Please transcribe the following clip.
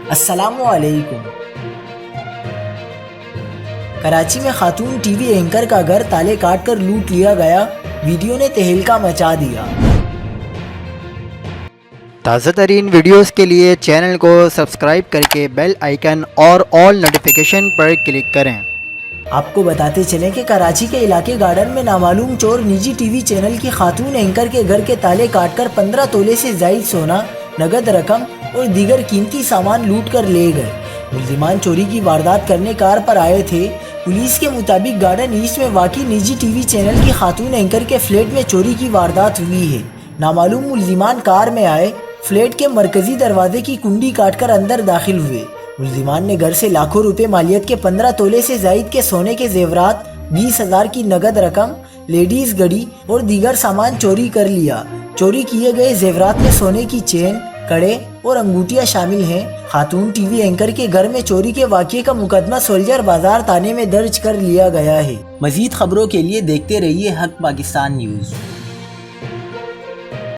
السلام علیکم۔ کراچی میں خاتون ٹی وی اینکر کا گھر تالے کاٹ کر لوٹ لیا گیا، ویڈیو نے تہلکہ مچا دیا۔ تازہ ترین ویڈیوز کے لیے چینل کو سبسکرائب کر کے بیل آئیکن اور آل نوٹیفیکیشن پر کلک کریں۔ آپ کو بتاتے چلیں کہ کراچی کے علاقے گارڈن میں نامعلوم چور نجی ٹی وی چینل کی خاتون اینکر کے گھر کے تالے کاٹ کر 15 تولے سے زائد سونا، نقد رقم اور دیگر قیمتی سامان لوٹ کر لے گئے۔ ملزمان چوری کی واردات کرنے کار پر آئے تھے۔ پولیس کے مطابق گارڈن ایسٹ میں واقع نجی ٹی وی چینل کی خاتون اینکر کے فلیٹ میں چوری کی واردات ہوئی ہے۔ نامعلوم ملزمان کار میں آئے، فلیٹ کے مرکزی دروازے کی کنڈی کاٹ کر اندر داخل ہوئے۔ ملزمان نے گھر سے لاکھوں روپے مالیت کے 15 تولے سے زائد کے سونے کے زیورات، 20,000 کی نقد رقم، لیڈیز گھڑی اور دیگر سامان چوری کر لیا۔ چوری کیے گئے زیورات میں سونے کی چین، کڑے اور انگوٹھیاں شامل ہیں۔ خاتون ٹی وی اینکر کے گھر میں چوری کے واقعے کا مقدمہ سولجر بازار تھانے میں درج کر لیا گیا ہے۔ مزید خبروں کے لیے دیکھتے رہیے حق پاکستان نیوز۔